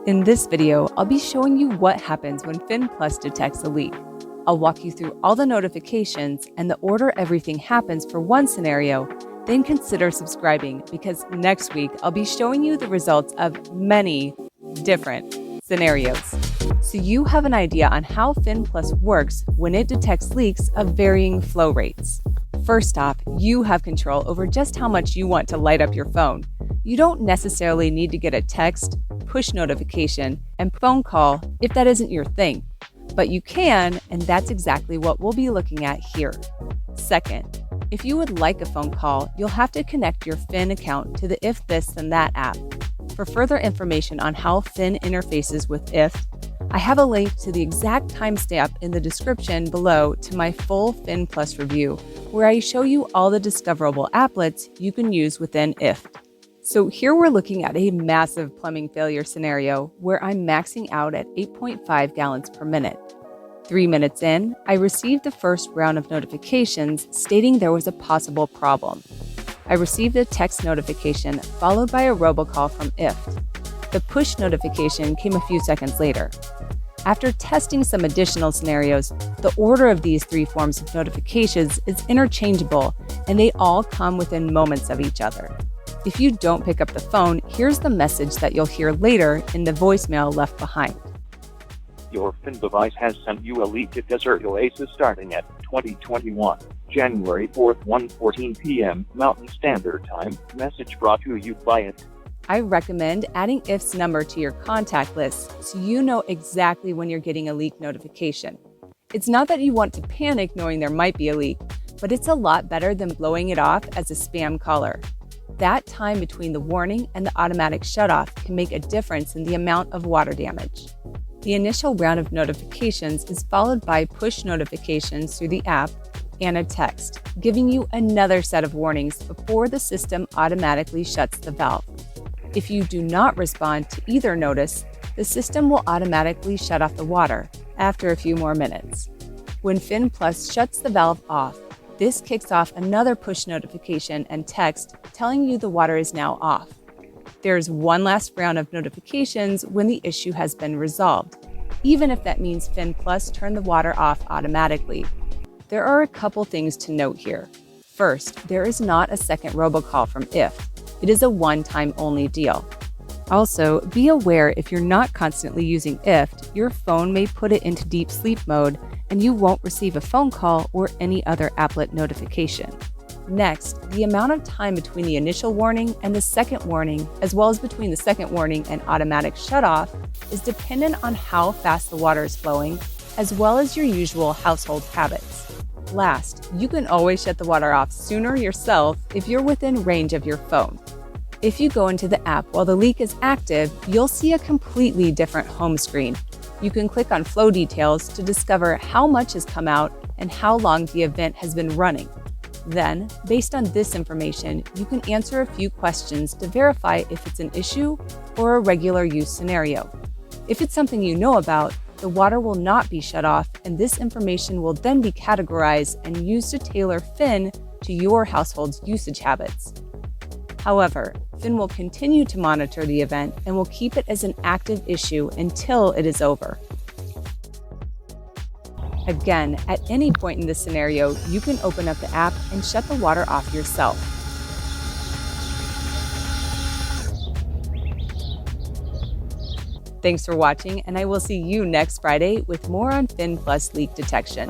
In this video, I'll be showing you what happens when Phyn Plus detects a leak. I'll walk you through all the notifications and the order everything happens for one scenario, then consider subscribing because next week I'll be showing you the results of many different scenarios. So you have an idea on how Phyn Plus works when it detects leaks of varying flow rates. First off, you have control over just how much you want to light up your phone. You don't necessarily need to get a text, push notification, and phone call if that isn't your thing. But you can, and that's exactly what we'll be looking at here. Second, if you would like a phone call, you'll have to connect your Phyn account to the If This Then That app. For further information on how Phyn interfaces with If, I have a link to the exact timestamp in the description below to my full Phyn Plus review, where I show you all the discoverable applets you can use within If. So here we're looking at a massive plumbing failure scenario where I'm maxing out at 8.5 gallons per minute. 3 minutes in, I received the first round of notifications stating there was a possible problem. I received a text notification followed by a robocall from If. The push notification came a few seconds later. After testing some additional scenarios, the order of these three forms of notifications is interchangeable and they all come within moments of each other. If you don't pick up the phone, here's the message that you'll hear later in the voicemail left behind. Your Phyn device has sent you a leak at Desert Oasis starting at 2021, January 4th, 1:14 p.m. Mountain Standard Time. Message brought to you by it. I recommend adding If's number to your contact list so you know exactly when you're getting a leak notification. It's not that you want to panic knowing there might be a leak, but it's a lot better than blowing it off as a spam caller. That time between the warning and the automatic shutoff can make a difference in the amount of water damage. The initial round of notifications is followed by push notifications through the app and a text, giving you another set of warnings before the system automatically shuts the valve. If you do not respond to either notice, the system will automatically shut off the water after a few more minutes. When Phyn Plus shuts the valve off, this kicks off another push notification and text telling you the water is now off. There's one last round of notifications when the issue has been resolved, even if that means Phyn Plus turned the water off automatically. There are a couple things to note here. First, there is not a second robocall from If. It is a one-time only deal. Also, be aware if you're not constantly using If, your phone may put it into deep sleep mode and you won't receive a phone call or any other applet notification. Next, the amount of time between the initial warning and the second warning, as well as between the second warning and automatic shutoff, is dependent on how fast the water is flowing, as well as your usual household habits. Last, you can always shut the water off sooner yourself if you're within range of your phone. If you go into the app while the leak is active, you'll see a completely different home screen. You can click on flow details to discover how much has come out and how long the event has been running. Then, based on this information, you can answer a few questions to verify if it's an issue or a regular use scenario. If it's something you know about, the water will not be shut off, and this information will then be categorized and used to tailor Phyn to your household's usage habits. However, Phyn will continue to monitor the event and will keep it as an active issue until it is over. Again, at any point in this scenario, you can open up the app and shut the water off yourself. Thanks for watching, and I will see you next Friday with more on Phyn Plus leak detection.